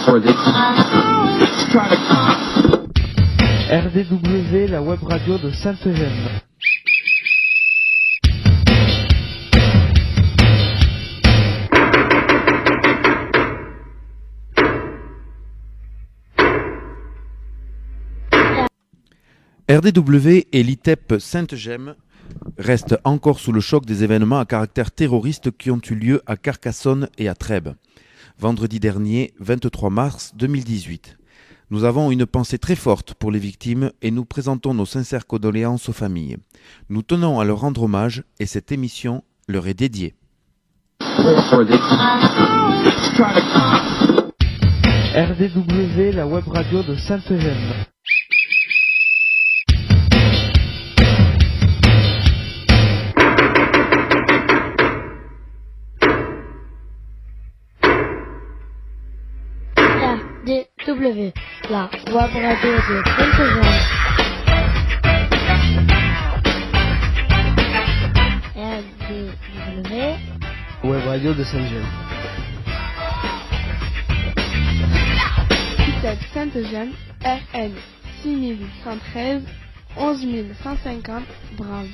RDW, la web radio de Sainte-Gemme. RDW et l'ITEP Sainte-Gemme restent encore sous le choc des événements à caractère terroriste qui ont eu lieu à Carcassonne et à Trèbes, vendredi dernier, 23 mars 2018. Nous avons une pensée très forte pour les victimes et nous présentons nos sincères condoléances aux familles. Nous tenons à leur rendre hommage et cette émission leur est dédiée. RDW, la web radio de Sainte-Gemme. RDW, la web radio de Sainte-Gemme. RDW, web radio de Sainte-Gemme. ITEP Sainte-Gemme, RN 6113 11150 Bram.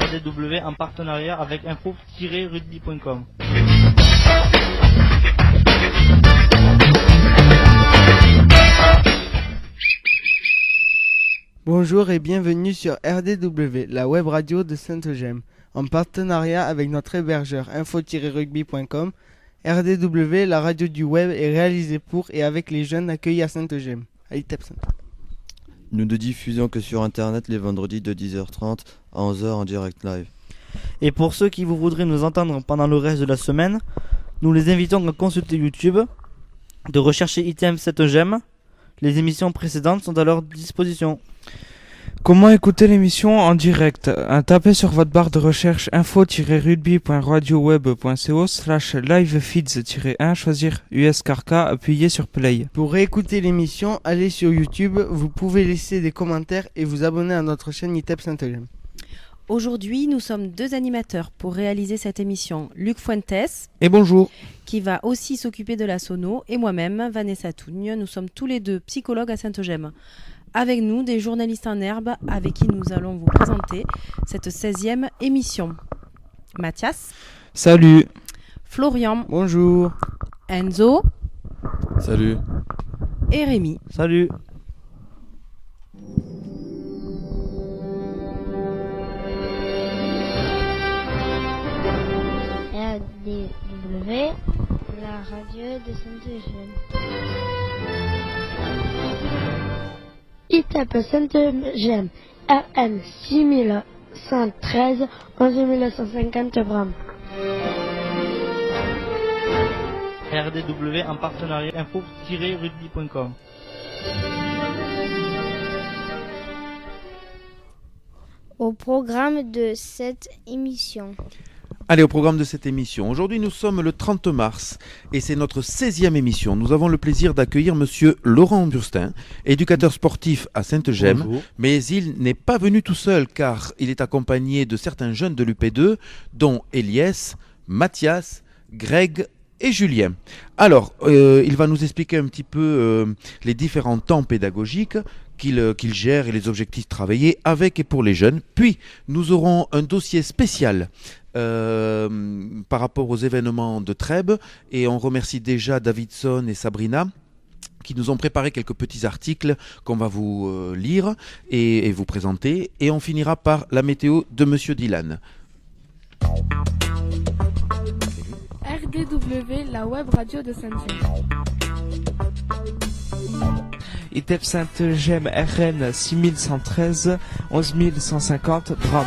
RDW en partenariat avec info-rugby.com. Bonjour et bienvenue sur RDW, la web radio de Sainte-Gemme, en partenariat avec notre hébergeur info-rugby.com. RDW, la radio du web, est réalisée pour et avec les jeunes accueillis à Sainte-Gemme. Nous ne diffusons que sur internet les vendredis de 10h30 à 11h en direct live. Et pour ceux qui voudraient nous entendre pendant le reste de la semaine, nous les invitons à consulter YouTube, de rechercher ITEP Sainte-Gemme. Les émissions précédentes sont à leur disposition. Comment écouter l'émission en direct? Tapez sur votre barre de recherche info-rugby.radioweb.co/livefeeds-1, choisir US Carca, appuyez sur Play. Pour réécouter l'émission, allez sur YouTube, vous pouvez laisser des commentaires et vous abonner à notre chaîne ITEP Sainte-Gemme. Aujourd'hui, nous sommes deux animateurs pour réaliser cette émission. Luc Fuentes. Et bonjour. Qui va aussi s'occuper de la sono. Et moi-même, Vanessa Tougne. Nous sommes tous les deux psychologues à Sainte-Gemme. Avec nous, des journalistes en herbe avec qui nous allons vous présenter cette 16e émission. Mathias. Salut. Florian. Bonjour. Enzo. Salut. Et Rémi. Salut. RDW, la radio de Sainte-Gemme. ITEP Sainte-Gemme, RN 6113 11150 Bram. RDW en partenariat info-rugby.com. Au programme de cette émission. Allez, au programme de cette émission. Aujourd'hui, nous sommes le 30 mars et c'est notre 16e émission. Nous avons le plaisir d'accueillir monsieur Laurent Burstin, éducateur sportif à Sainte-Gemme. Bonjour. Mais il n'est pas venu tout seul car il est accompagné de certains jeunes de l'UP2, dont Eliès, Mathias, Greg et Julien. Alors, il va nous expliquer un petit peu les différents temps pédagogiques qu'il gère et les objectifs travaillés avec et pour les jeunes. Puis, nous aurons un dossier spécial par rapport aux événements de Trèbes et on remercie déjà Davidson et Sabrina qui nous ont préparé quelques petits articles qu'on va vous lire et vous présenter et on finira par la météo de monsieur Dylan. RDW, la web radio de Sainte-Gemme. ITEP Sainte-Gemme, RN 6113 11150 Bram.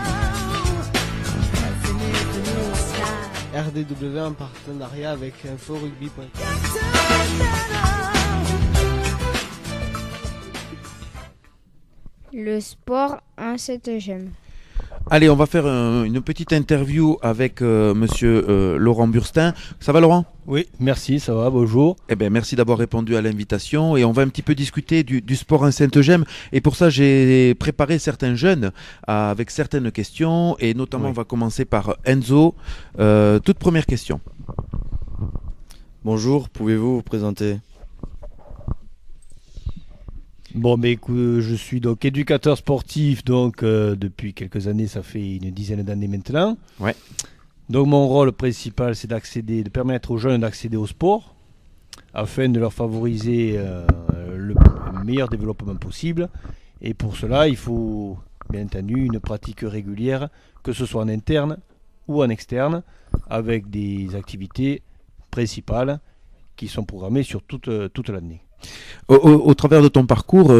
RDW en partenariat avec info-rugby.com. Le sport en Sainte-Gemme. Allez, on va faire une petite interview avec monsieur Laurent Burstin. Ça va, Laurent ? Oui, merci, ça va, bonjour. Eh bien, merci d'avoir répondu à l'invitation et on va un petit peu discuter du sport en Sainte-Gemme. Et pour ça, j'ai préparé certains jeunes avec certaines questions et notamment, Oui. on va commencer par Enzo. Toute première question. Bonjour, pouvez-vous vous présenter? Bon, mais écoute, je suis donc éducateur sportif donc depuis quelques années, ça fait une dizaine d'années maintenant. Ouais. Donc mon rôle principal, c'est de permettre aux jeunes d'accéder au sport afin de leur favoriser le meilleur développement possible. Et pour cela, il faut bien entendu une pratique régulière, que ce soit en interne ou en externe, avec des activités principales qui sont programmées sur toute l'année. Au travers de ton parcours,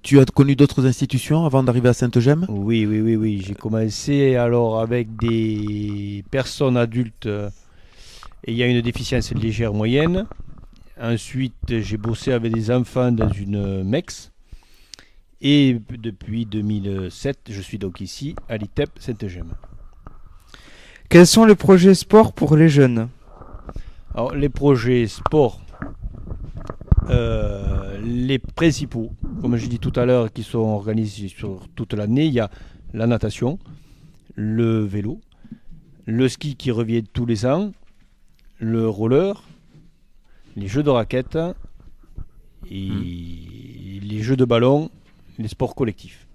tu as connu d'autres institutions avant d'arriver à Sainte-Gemme ? Oui. J'ai commencé alors avec des personnes adultes ayant une déficience légère moyenne. Ensuite, j'ai bossé avec des enfants dans une MEX. Et depuis 2007, je suis donc ici à l'ITEP Sainte-Gemme. Quels sont les projets sport pour les jeunes ? Alors, les projets sport, les principaux, comme je dis tout à l'heure, qui sont organisés sur toute l'année, il y a la natation, le vélo, le ski qui revient tous les ans, le roller, les jeux de raquettes et les jeux de ballon, les sports collectifs.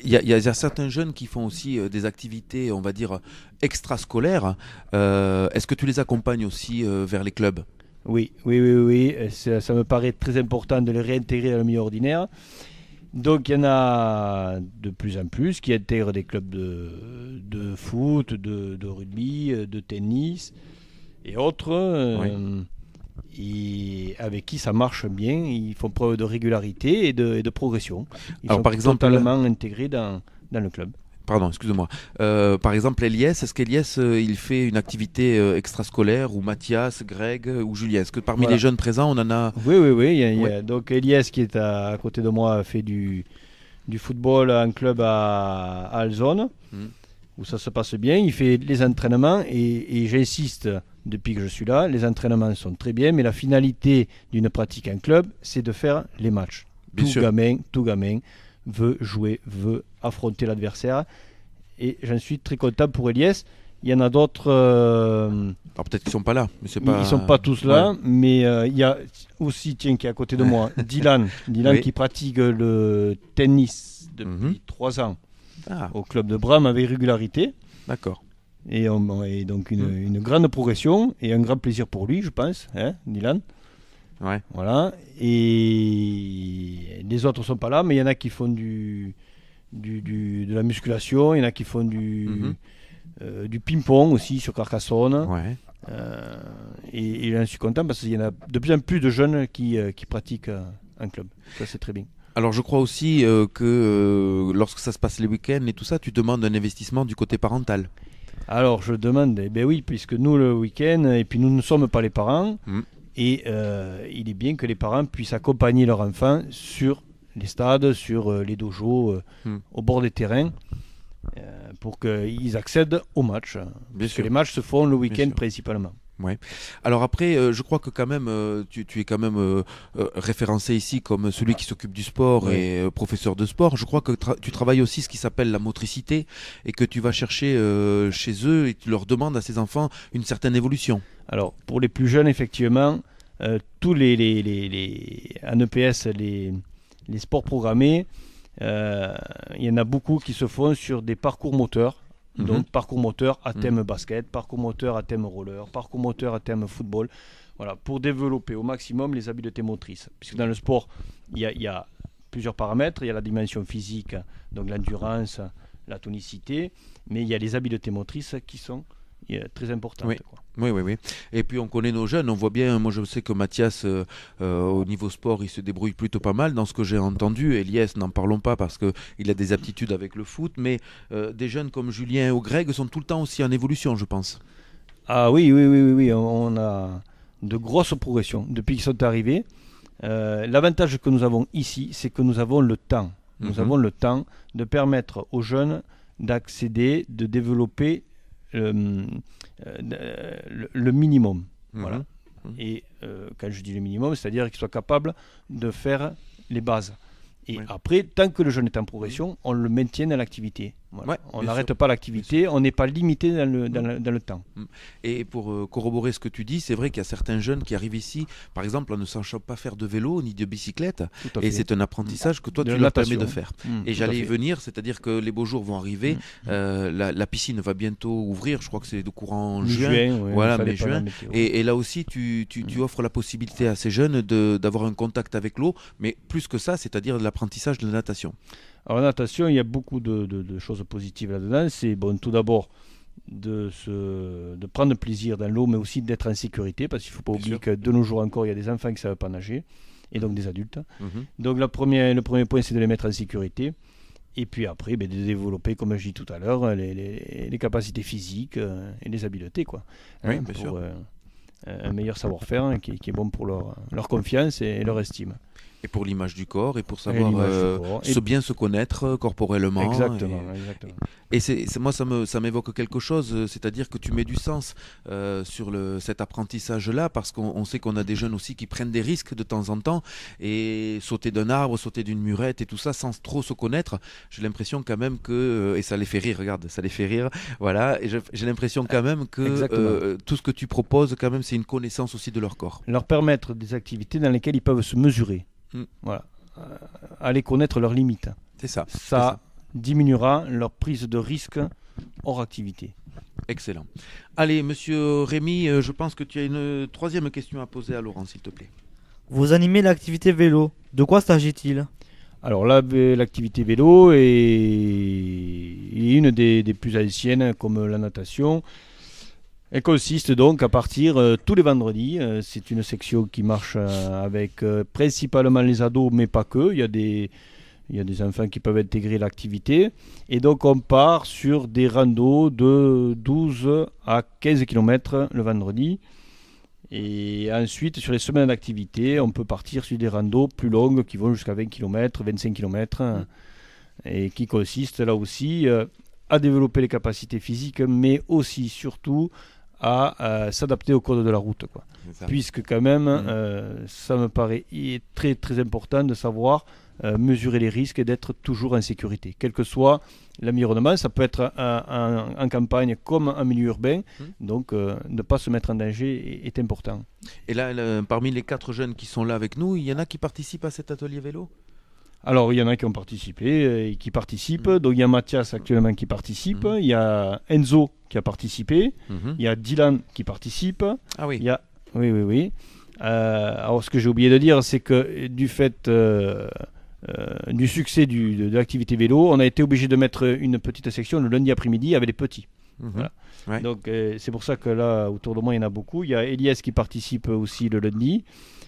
Il y a certains jeunes qui font aussi des activités, on va dire, extrascolaires. Est-ce que tu les accompagnes aussi vers les clubs ? Oui. Ça me paraît très important de les réintégrer dans le milieu ordinaire. Donc il y en a de plus en plus qui intègrent des clubs de foot, de rugby, de tennis et autres, et avec qui ça marche bien. Ils font preuve de régularité et de progression. Ils Alors, sont par exemple, totalement intégrés dans le club. Pardon, excuse-moi. Par exemple, Eliès, est-ce qu'Eliès, il fait une activité extrascolaire, ou Mathias, Greg ou Julien ? Est-ce que parmi Voilà. les jeunes présents, on en a... Oui. Donc Elias qui est à côté de moi fait du football en club à Alzone, où ça se passe bien. Il fait les entraînements et j'insiste depuis que je suis là, les entraînements sont très bien, mais la finalité d'une pratique en club, c'est de faire les matchs. Bien sûr. Tout gamin veut jouer, veut affronter l'adversaire. Et j'en suis très content pour Elias. Il y en a d'autres... Alors peut-être qu'ils ne sont pas là, mais c'est pas... Ils ne sont pas tous là, Ouais. mais il y a aussi, qui est à côté de moi, Dylan Oui. qui pratique le tennis depuis 3 ans Ah, au club de Bram avec régularité. d'accord. Et donc une grande progression et un grand plaisir pour lui, je pense, hein, Dylan. Ouais. Voilà. Et les autres ne sont pas là, mais il y en a qui font de la musculation, il y en a qui font du ping-pong aussi sur Carcassonne. Ouais. Et j'en suis content parce qu'il y en a de plus en plus de jeunes qui pratiquent un club. Ça, c'est très bien. Alors je crois aussi que lorsque ça se passe les week-ends et tout ça, tu demandes un investissement du côté parental. Alors, je demande, oui, puisque nous, le week-end, et puis nous ne sommes pas les parents, et il est bien que les parents puissent accompagner leurs enfants sur les stades, sur les dojos, au bord des terrains, pour qu'ils accèdent aux matchs. Parce que les matchs se font le week-end principalement. Ouais. Alors après, je crois que quand même, tu es quand même référencé ici comme celui qui s'occupe du sport et professeur de sport. Je crois que tu travailles aussi ce qui s'appelle la motricité et que tu vas chercher chez eux et tu leur demandes à ces enfants une certaine évolution. Alors, pour les plus jeunes, effectivement, tous les en EPS, les sports programmés, il y en a beaucoup qui se font sur des parcours moteurs. Donc parcours moteur à thème basket, parcours moteur à thème roller, parcours moteur à thème football, voilà, pour développer au maximum les habiletés motrices. Puisque dans le sport, il y a plusieurs paramètres, il y a la dimension physique, donc l'endurance, la tonicité, mais il y a les habiletés motrices qui sont très importantes. Oui. Quoi. Oui. Et puis on connaît nos jeunes, on voit bien, moi je sais que Mathias, au niveau sport, il se débrouille plutôt pas mal dans ce que j'ai entendu. Elias, n'en parlons pas parce qu'il a des aptitudes avec le foot, mais des jeunes comme Julien ou Greg sont tout le temps aussi en évolution, je pense. Ah oui, on a de grosses progressions depuis qu'ils sont arrivés. L'avantage que nous avons ici, c'est que nous avons le temps. Nous avons le temps de permettre aux jeunes d'accéder, de développer le minimum. Voilà. Et quand je dis le minimum, c'est-à-dire qu'il soit capable de faire les bases. Et après, tant que le jeune est en progression, on le maintient dans l'activité. Voilà. On n'arrête pas l'activité, on n'est pas limité dans le temps. Et pour corroborer ce que tu dis, c'est vrai qu'il y a certains jeunes qui arrivent ici, par exemple, en ne sachant pas faire de vélo ni de bicyclette, et c'est un apprentissage que toi tu leur permets de faire. Et j'allais y venir, c'est-à-dire que les beaux jours vont arriver, la piscine va bientôt ouvrir, je crois que c'est de courant juin, voilà, mai-juin, et là aussi tu offres la possibilité à ces jeunes d'avoir un contact avec l'eau, mais plus que ça, c'est-à-dire de l'apprentissage de la natation. Alors, la natation, il y a beaucoup de choses positives là-dedans. C'est tout d'abord de prendre plaisir dans l'eau, mais aussi d'être en sécurité, parce qu'il ne faut pas oublier que de nos jours encore, il y a des enfants qui ne savent pas nager, et donc des adultes. Donc le premier point, c'est de les mettre en sécurité. Et puis après, de développer, comme je dis tout à l'heure, les capacités physiques et les habiletés, quoi. Oui, bien sûr. Un meilleur savoir-faire qui est bon pour leur confiance et leur estime. Et pour l'image du corps, et pour savoir bien se connaître corporellement. Exactement. Et moi, ça m'évoque quelque chose, c'est-à-dire que tu mets du sens sur cet apprentissage-là, parce qu'on sait qu'on a des jeunes aussi qui prennent des risques de temps en temps, et sauter d'un arbre, sauter d'une murette, et tout ça, sans trop se connaître. J'ai l'impression quand même que, et ça les fait rire, regarde, ça les fait rire, voilà, et j'ai l'impression quand même que tout ce que tu proposes, quand même, c'est une connaissance aussi de leur corps. Leur permettre des activités dans lesquelles ils peuvent se mesurer. Voilà, aller connaître leurs limites. C'est ça. Ça diminuera leur prise de risque hors activité. Excellent. Allez, monsieur Rémi, je pense que tu as une troisième question à poser à Laurent, s'il te plaît. Vous animez l'activité vélo. De quoi s'agit-il ? Alors là, l'activité vélo est une des plus anciennes, comme la natation. Elle consiste donc à partir tous les vendredis. C'est une section qui marche avec principalement les ados, mais pas que. Il y a des enfants qui peuvent intégrer l'activité. Et donc on part sur des randos de 12 à 15 km le vendredi. Et ensuite, sur les semaines d'activité, on peut partir sur des randos plus longues qui vont jusqu'à 20 km, 25 km. Et qui consistent là aussi à développer les capacités physiques, mais aussi, surtout, à s'adapter au code de la route, quoi. Puisque quand même ça me paraît très très important de savoir mesurer les risques et d'être toujours en sécurité, quel que soit l'environnement. Ça peut être en campagne comme en milieu urbain, donc ne pas se mettre en danger est important. Et là, parmi les 4 jeunes qui sont là avec nous, il y en a qui participent à cet atelier vélo ? Alors, il y en a qui ont participé et qui participent. Donc, il y a Mathias actuellement qui participe. Il y a Enzo qui a participé. Il y a Dylan qui participe. Ah oui. Oui. Alors, ce que j'ai oublié de dire, c'est que du fait du succès de l'activité vélo, on a été obligé de mettre une petite section le lundi après-midi avec les petits. Voilà. Ouais. Donc, c'est pour ça que là, autour de moi, il y en a beaucoup. Il y a Elias qui participe aussi le lundi.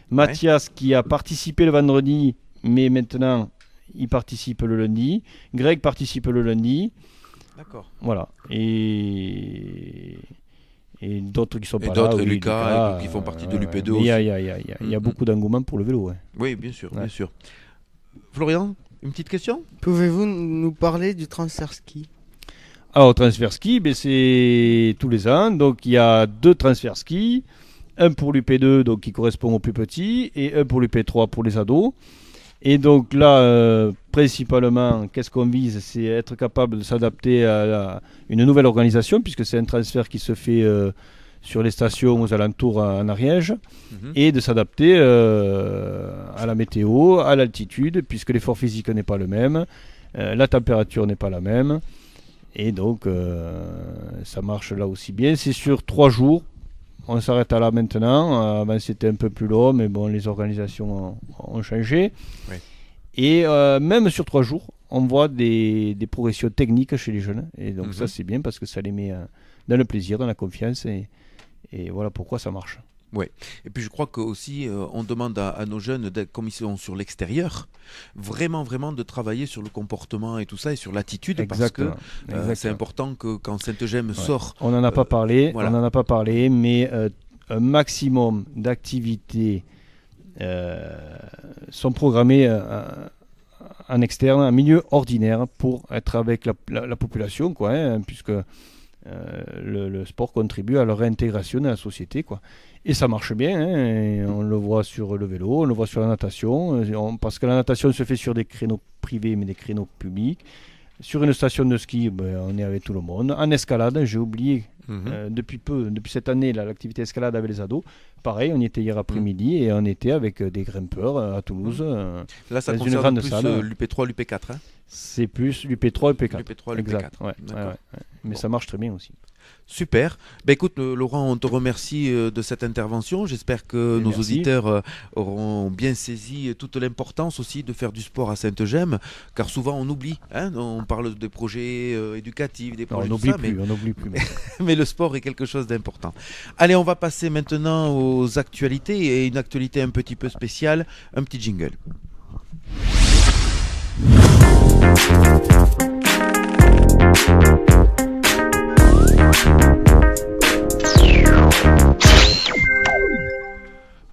Mathias qui a participé le vendredi, mais maintenant, il participe le lundi. Greg participe le lundi. D'accord. Voilà. Et d'autres qui sont pas là. Et d'autres, Lucas, qui font partie de l'UP2 aussi. Il y a beaucoup d'engouement pour le vélo. Ouais. Oui, bien sûr, bien sûr. Florian, une petite question ? Pouvez-vous nous parler du transfert ski ? Alors, transfert ski, c'est tous les ans. Donc, il y a 2 transferts ski. Un pour l'UP2, donc qui correspond aux plus petits, et un pour l'UP3 pour les ados. Et donc là, principalement, qu'est-ce qu'on vise ? C'est être capable de s'adapter à une nouvelle organisation, puisque c'est un transfert qui se fait sur les stations aux alentours en Ariège, et de s'adapter à la météo, à l'altitude, puisque l'effort physique n'est pas le même, la température n'est pas la même, et donc ça marche là aussi bien. C'est sur 3 jours. On s'arrête à là maintenant. Avant, c'était un peu plus long, mais bon, les organisations ont changé. Oui. Et même sur 3 jours, on voit des progressions techniques chez les jeunes. Et donc ça, c'est bien parce que ça les met dans le plaisir, dans la confiance. Et voilà pourquoi ça marche. Oui, et puis je crois qu'aussi on demande à nos jeunes, comme ils sont sur l'extérieur, vraiment de travailler sur le comportement et tout ça, et sur l'attitude. Exactement. Parce que c'est important que quand Sainte-Gemme sort... On n'en a pas parlé, mais un maximum d'activités sont programmées en externe, en milieu ordinaire, pour être avec la population, quoi, puisque le sport contribue à leur réintégration dans la société, quoi. Et ça marche bien, et on le voit sur le vélo, on le voit sur la natation, parce que la natation se fait sur des créneaux privés, mais des créneaux publics. Sur une station de ski, on est avec tout le monde. En escalade, j'ai oublié, depuis cette année, l'activité escalade avec les ados. Pareil, on y était hier après-midi et on était avec des grimpeurs à Toulouse. Là, ça dans une concerne grande plus salle. l'UP3, l'UP4. Hein. C'est plus l'UP3 et l'UP4. l'UP3, Exact, l'UP4. ouais. Mais Bon. ça marche très bien aussi. Super. Écoute, Laurent, on te remercie de cette intervention. J'espère que nos Merci. auditeurs auront bien saisi toute l'importance aussi de faire du sport à Sainte-Gemme, car souvent on oublie. On parle des projets éducatifs, des Non, projets on tout n'oublie ça, plus, on n'oublie plus. mais le sport est quelque chose d'important. Allez, on va passer maintenant aux actualités, et une actualité un petit peu spéciale, un petit jingle.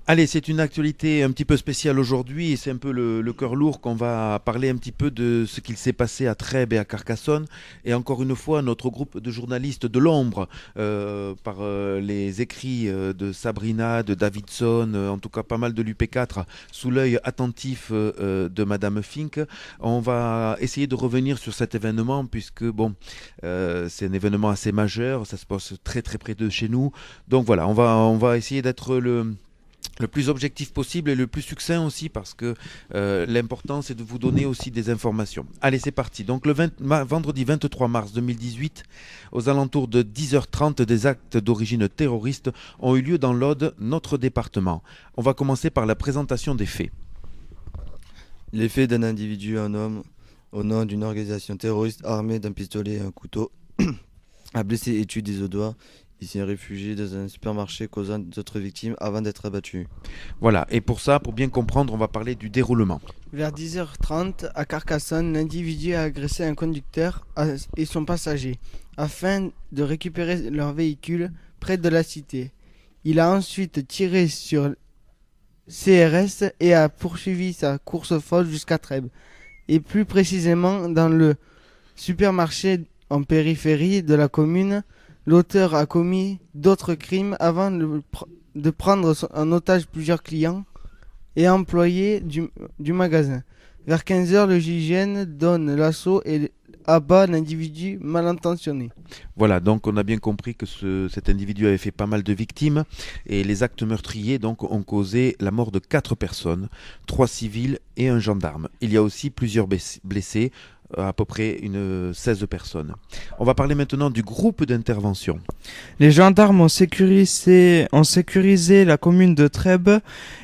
Allez, c'est une actualité un petit peu spéciale aujourd'hui, et c'est un peu le cœur lourd qu'on va parler un petit peu de ce qu'il s'est passé à Trèbes et à Carcassonne. Et encore une fois, notre groupe de journalistes de l'ombre, par les écrits de Sabrina, de Davidson, en tout cas pas mal de l'UP4, sous l'œil attentif de Madame Fink, on va essayer de revenir sur cet événement, puisque c'est un événement assez majeur, ça se passe très très près de chez nous. Donc voilà, on va essayer d'être le plus objectif possible et le plus succinct aussi, parce que l'important c'est de vous donner aussi des informations. Allez, c'est parti. Donc le vendredi 23 mars 2018, aux alentours de 10h30, des actes d'origine terroriste ont eu lieu dans l'Aude, notre département. On va commencer par la présentation des faits. Les faits d'un individu, un homme, au nom d'une organisation terroriste armé d'un pistolet et un couteau, a blessé et tué des Audois. Il s'est réfugié dans un supermarché causant d'autres victimes avant d'être abattu. Voilà, et pour ça, pour bien comprendre, on va parler du déroulement. Vers 10h30, à Carcassonne, l'individu a agressé un conducteur et son passager afin de récupérer leur véhicule près de la cité. Il a ensuite tiré sur CRS et a poursuivi sa course folle jusqu'à Trèbes, et plus précisément dans le supermarché en périphérie de la commune. L'auteur a commis d'autres crimes avant de prendre en otage plusieurs clients et employés du magasin. Vers 15h, le GIGN donne l'assaut et abat l'individu mal intentionné. Voilà, donc on a bien compris que cet individu avait fait pas mal de victimes, et les actes meurtriers donc ont causé la mort de 4 personnes, 3 civils et un gendarme. Il y a aussi plusieurs blessés, à peu près 16 personnes. On va parler maintenant du groupe d'intervention. Les gendarmes ont sécurisé la commune de Trèbes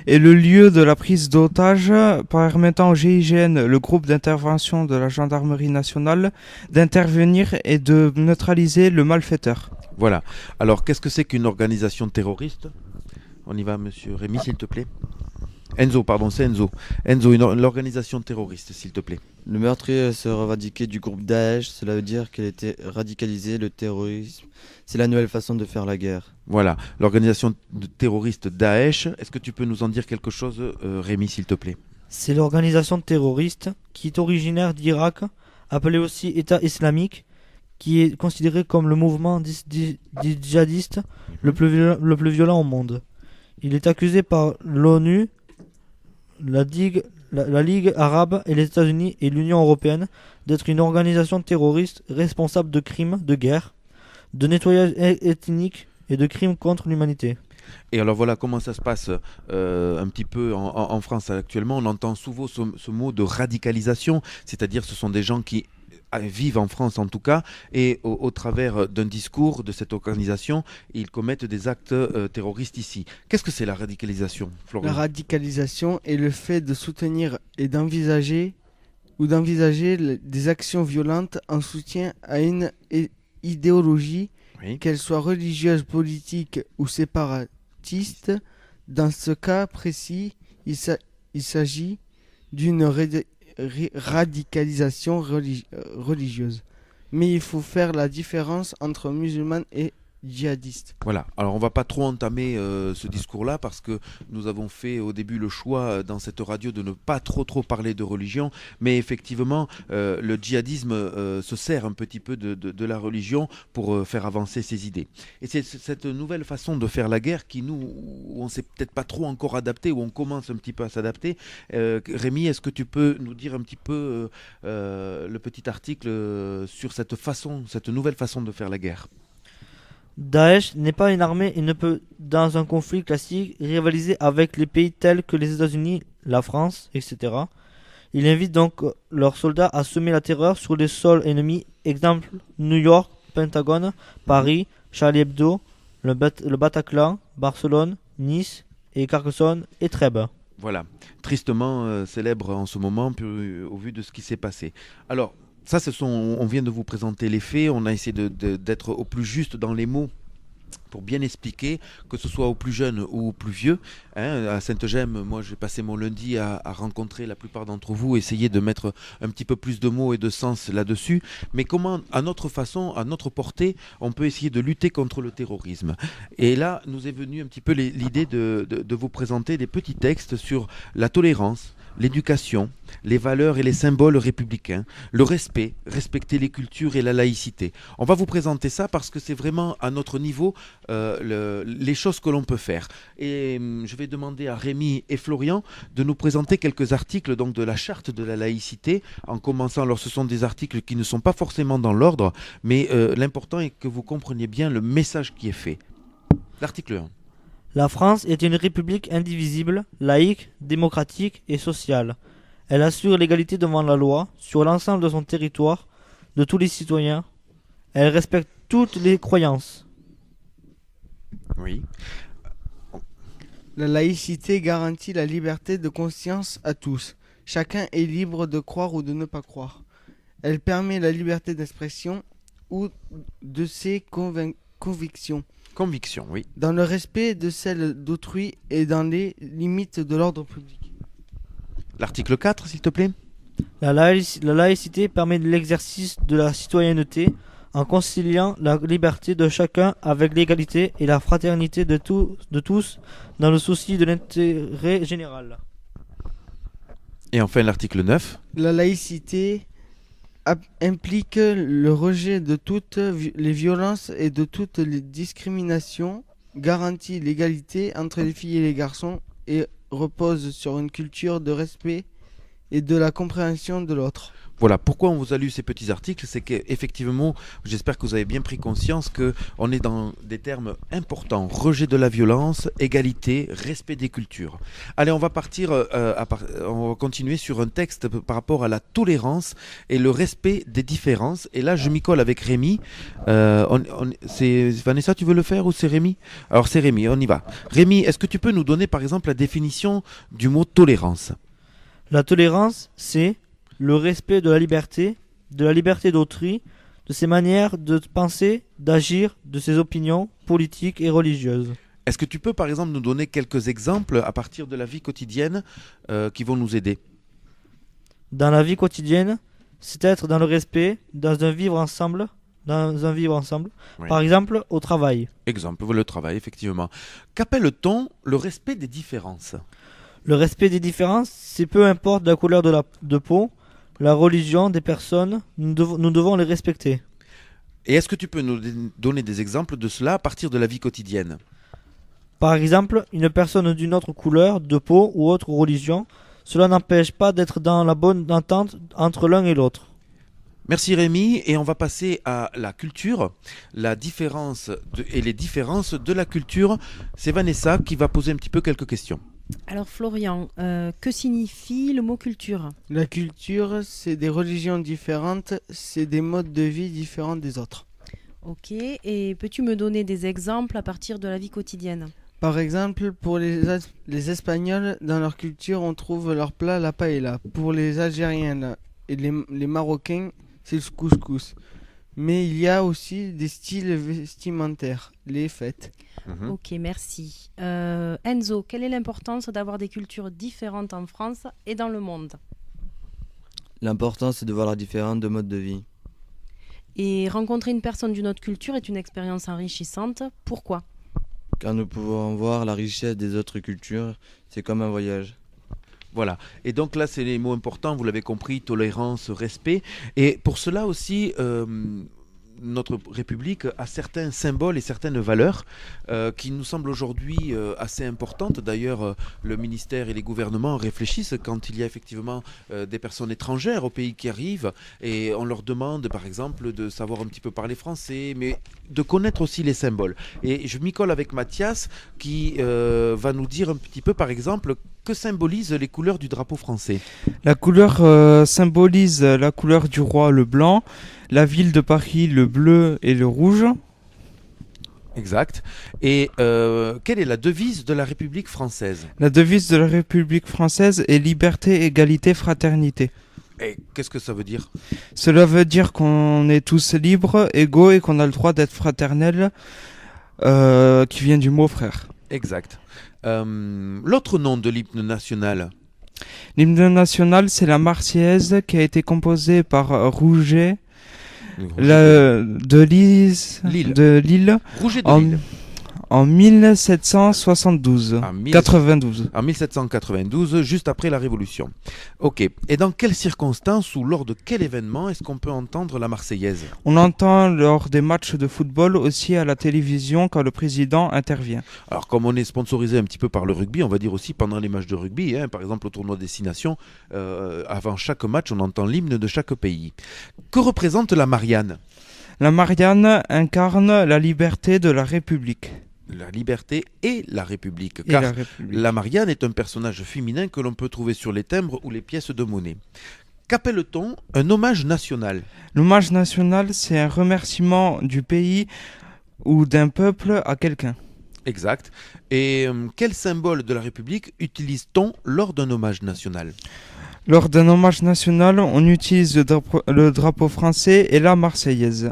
et le lieu de la prise d'otages, permettant au GIGN, le groupe d'intervention de la gendarmerie nationale, d'intervenir et de neutraliser le malfaiteur. Voilà. Alors, qu'est-ce que c'est qu'une organisation terroriste ? On y va, monsieur Rémi, s'il te plaît. Enzo, pardon, c'est Enzo. Enzo, l'organisation terroriste, s'il te plaît. Le meurtrier se revendiquait du groupe Daesh, cela veut dire qu'elle était radicalisée. Le terrorisme, c'est la nouvelle façon de faire la guerre. Voilà, l'organisation terroriste Daesh. Est-ce que tu peux nous en dire quelque chose, Rémi, s'il te plaît ? C'est l'organisation terroriste qui est originaire d'Irak, appelée aussi État islamique, qui est considéré comme le mouvement djihadiste le plus violent au monde. Il est accusé par l'ONU, la Ligue arabe et les États-Unis et l'Union européenne d'être une organisation terroriste responsable de crimes de guerre, de nettoyage ethnique et de crimes contre l'humanité. Et alors voilà comment ça se passe un petit peu en France actuellement. On entend souvent ce mot de radicalisation, c'est-à-dire ce sont des gens qui vivent en France en tout cas, et au travers d'un discours de cette organisation, ils commettent des actes terroristes ici. Qu'est-ce que c'est la radicalisation, Florian ? La radicalisation est le fait de soutenir et d'envisager des actions violentes en soutien à une idéologie, Oui. qu'elle soit religieuse, politique ou séparatiste. Dans ce cas précis, il s'agit d'une radicalisation religieuse. Mais il faut faire la différence entre musulmane et djihadistes. Voilà, alors on va pas trop entamer ce discours-là parce que nous avons fait au début le choix dans cette radio de ne pas trop parler de religion, mais effectivement le djihadisme se sert un petit peu de la religion pour faire avancer ses idées. Et c'est cette nouvelle façon de faire la guerre qui où on s'est peut-être pas trop encore adapté, où on commence un petit peu à s'adapter. Rémi, est-ce que tu peux nous dire un petit peu le petit article sur cette nouvelle façon de faire la guerre? Daesh n'est pas une armée et ne peut, dans un conflit classique, rivaliser avec les pays tels que les États-Unis, la France, etc. Il invite donc leurs soldats à semer la terreur sur les sols ennemis. Exemple, New York, Pentagone, Paris, Charlie Hebdo, le Bataclan, Barcelone, Nice et Carcassonne et Trèbes. Voilà, tristement célèbre en ce moment au vu de ce qui s'est passé. Alors, ça, on vient de vous présenter les faits, on a essayé d'être au plus juste dans les mots pour bien expliquer, que ce soit aux plus jeunes ou aux plus vieux. À Sainte-Gemme, moi j'ai passé mon lundi à rencontrer la plupart d'entre vous, essayer de mettre un petit peu plus de mots et de sens là-dessus. Mais comment, à notre façon, à notre portée, on peut essayer de lutter contre le terrorisme. Et là, nous est venue un petit peu l'idée de vous présenter des petits textes sur la tolérance, l'éducation, les valeurs et les symboles républicains, le respect, respecter les cultures et la laïcité. On va vous présenter ça parce que c'est vraiment à notre niveau les choses que l'on peut faire. Et je vais demander à Rémi et Florian de nous présenter quelques articles donc, de la charte de la laïcité, en commençant, alors ce sont des articles qui ne sont pas forcément dans l'ordre, mais l'important est que vous compreniez bien le message qui est fait. L'article 1. La France est une république indivisible, laïque, démocratique et sociale. Elle assure l'égalité devant la loi sur l'ensemble de son territoire, de tous les citoyens. Elle respecte toutes les croyances. Oui. La laïcité garantit la liberté de conscience à tous. Chacun est libre de croire ou de ne pas croire. Elle permet la liberté d'expression ou de ses convictions. Conviction, oui. Dans le respect de celles d'autrui et dans les limites de l'ordre public. L'article 4, s'il te plaît. La laïcité permet l'exercice de la citoyenneté en conciliant la liberté de chacun avec l'égalité et la fraternité de tous dans le souci de l'intérêt général. Et enfin l'article 9. La laïcité implique le rejet de toutes les violences et de toutes les discriminations, garantit l'égalité entre les filles et les garçons et repose sur une culture de respect et de la compréhension de l'autre. Voilà, pourquoi on vous a lu ces petits articles, c'est qu'effectivement, j'espère que vous avez bien pris conscience qu'on est dans des termes importants. Rejet de la violence, égalité, respect des cultures. Allez, on va partir, on va continuer sur un texte par rapport à la tolérance et le respect des différences. Et là, je m'y colle avec Rémi. C'est Vanessa, tu veux le faire ou c'est Rémi? Alors c'est Rémi, on y va. Rémi, est-ce que tu peux nous donner par exemple la définition du mot tolérance? La tolérance, c'est le respect de la liberté d'autrui, de ses manières de penser, d'agir, de ses opinions politiques et religieuses. Est-ce que tu peux par exemple nous donner quelques exemples à partir de la vie quotidienne qui vont nous aider? Dans la vie quotidienne, c'est être dans le respect, dans un vivre ensemble, Oui. Par exemple au travail. Exemple, le travail, effectivement. Qu'appelle-t-on le respect des différences? Le respect des différences, c'est peu importe la couleur de peau, la religion des personnes, nous devons les respecter. Et est-ce que tu peux nous donner des exemples de cela à partir de la vie quotidienne? Par exemple, une personne d'une autre couleur de peau ou autre religion, cela n'empêche pas d'être dans la bonne entente entre l'un et l'autre. Merci Rémi, et on va passer à la culture, la différence et les différences de la culture. C'est Vanessa qui va poser un petit peu quelques questions. Alors Florian, que signifie le mot culture? La culture, c'est des religions différentes, c'est des modes de vie différents des autres. Ok, et peux-tu me donner des exemples à partir de la vie quotidienne? Par exemple, pour les Espagnols, dans leur culture, on trouve leur plat la paella. Pour les Algériens et les Marocains, c'est le couscous. Mais il y a aussi des styles vestimentaires, les fêtes. Ok, merci. Enzo, quelle est l'importance d'avoir des cultures différentes en France et dans le monde? L'important, c'est de voir la différence de mode de vie. Et rencontrer une personne d'une autre culture est une expérience enrichissante. Pourquoi ? Car nous pouvons voir la richesse des autres cultures, c'est comme un voyage. Voilà. Et donc là, c'est les mots importants, vous l'avez compris, tolérance, respect. Et pour cela aussi, notre République a certains symboles et certaines valeurs qui nous semblent aujourd'hui assez importantes. D'ailleurs, le ministère et les gouvernements réfléchissent quand il y a effectivement des personnes étrangères au pays qui arrivent et on leur demande par exemple de savoir un petit peu parler français, mais de connaître aussi les symboles. Et je m'y colle avec Mathias qui va nous dire un petit peu par exemple que symbolisent les couleurs du drapeau français. La couleur symbolise la couleur du roi, le blanc, la ville de Paris, le bleu et le rouge. Exact. Et quelle est la devise de la République française ? La devise de la République française est liberté, égalité, fraternité. Et qu'est-ce que ça veut dire ? Cela veut dire qu'on est tous libres, égaux et qu'on a le droit d'être fraternels, qui vient du mot frère. Exact. L'autre nom de l'hymne national ? L'hymne national, c'est la Marseillaise qui a été composée par Rouget de Lille Rouget de Lille. en 1772. 92. En 1792, juste après la Révolution. Ok. Et dans quelles circonstances ou lors de quel événement est-ce qu'on peut entendre la Marseillaise ? On entend lors des matchs de football, aussi à la télévision quand le président intervient. Alors comme on est sponsorisé un petit peu par le rugby, on va dire aussi pendant les matchs de rugby, par exemple au tournoi Destination, avant chaque match, on entend l'hymne de chaque pays. Que représente la Marianne ? La Marianne incarne la liberté de la République. La liberté et la République. Car la Marianne est un personnage féminin que l'on peut trouver sur les timbres ou les pièces de monnaie. Qu'appelle-t-on un hommage national ? L'hommage national, c'est un remerciement du pays ou d'un peuple à quelqu'un. Exact. Et quel symbole de la République utilise-t-on lors d'un hommage national ? Lors d'un hommage national, on utilise le drapeau français et la Marseillaise.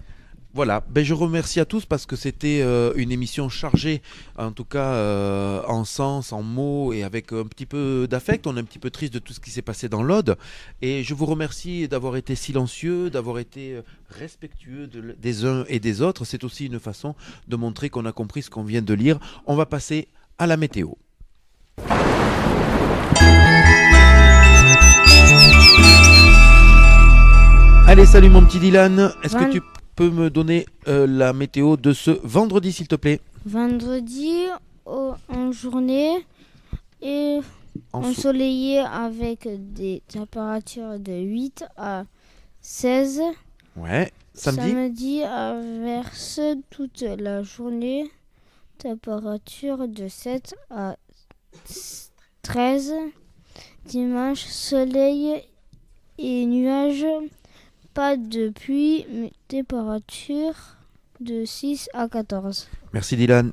Voilà, je remercie à tous parce que c'était une émission chargée, en tout cas en sens, en mots et avec un petit peu d'affect. On est un petit peu triste de tout ce qui s'est passé dans l'Aude. Et je vous remercie d'avoir été silencieux, d'avoir été respectueux des uns et des autres. C'est aussi une façon de montrer qu'on a compris ce qu'on vient de lire. On va passer à la météo. Allez, salut mon petit Dylan. Est-ce que tu peux me donner la météo de ce vendredi, s'il te plaît ? Vendredi, en journée, et ensoleillé avec des températures de 8 à 16. Ouais. Samedi, averse toute la journée, température de 7 à 13. Dimanche, soleil et nuages. Pas de pluie, mais température de 6 à 14. Merci Dylan.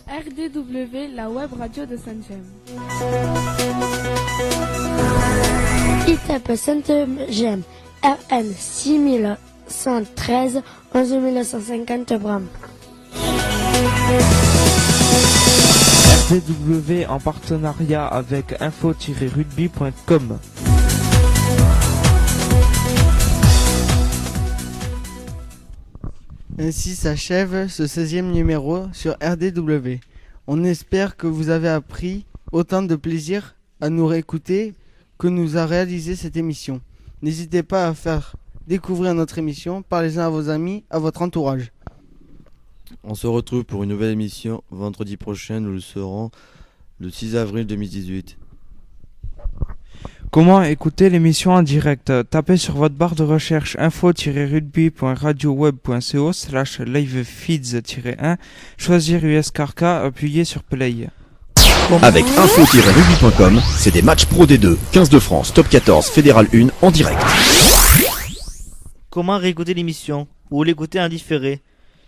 RDW, la web radio de Saint-Gem. ITEP Saint-Gem, RN 6113, 11150 Bram. RDW en partenariat avec info-rugby.com. Ainsi s'achève ce 16e numéro sur RDW. On espère que vous avez appris autant de plaisir à nous réécouter que nous a réalisé cette émission. N'hésitez pas à faire découvrir notre émission, parlez-en à vos amis, à votre entourage. On se retrouve pour une nouvelle émission vendredi prochain, nous le serons le 6 avril 2018. Comment écouter l'émission en direct ? Tapez sur votre barre de recherche info-rugby.radioweb.co/livefeeds-1, choisir USKRK, appuyez sur Play. Avec info-rugby.com, c'est des matchs Pro D2, 15 de France, Top 14, Fédéral 1 en direct. Comment réécouter l'émission ou l'écouter en différé ?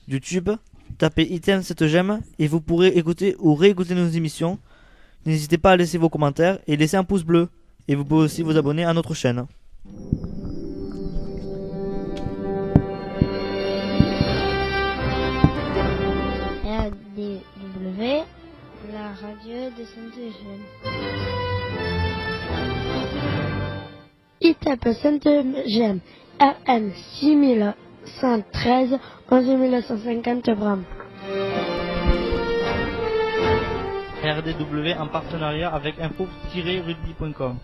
YouTube, tapez ITM Saint-Gem et vous pourrez écouter ou réécouter nos émissions. N'hésitez pas à laisser vos commentaires et laisser un pouce bleu. Et vous pouvez aussi vous abonner à notre chaîne. RDW, la radio de Saint-Gem. ITEP Saint-Eugène, RN 6113, 11150 Bram. RDW en partenariat avec info-rugby.com.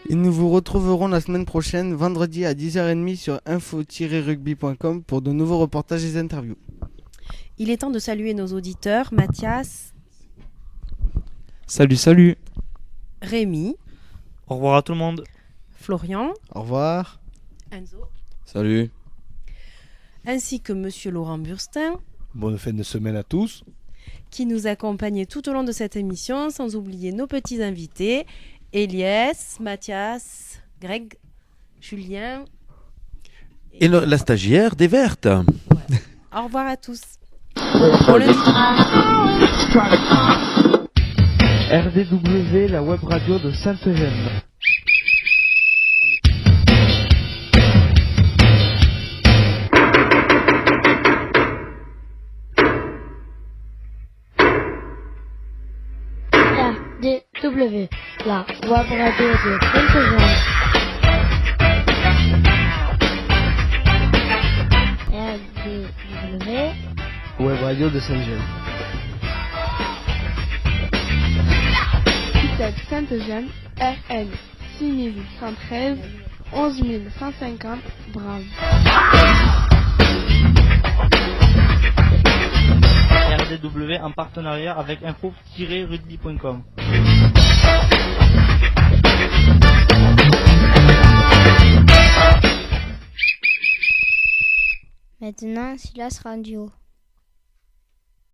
Et nous vous retrouverons la semaine prochaine, vendredi à 10h30 sur info-rugby.com pour de nouveaux reportages et interviews. Il est temps de saluer nos auditeurs, Mathias, Salut. Rémi, Au revoir à tout le monde. Florian, Au revoir. Enzo, Salut. ainsi que Monsieur Laurent Burstin, Bonne fin de semaine à tous. qui nous accompagnait tout au long de cette émission, sans oublier nos petits invités, Elias, Mathias, Greg, Julien. Et la stagiaire des Vertes. Au revoir à tous. RDW, la web radio de Saint-Eugène. RDW, la web radio de Saint-Eugène. RDW, Web radio de Saint-Eugène. ITEP Saint-Eugène, RN 6113, 11150 Bram. RDW en partenariat avec info-rugby.com. Maintenant, Silas Radio.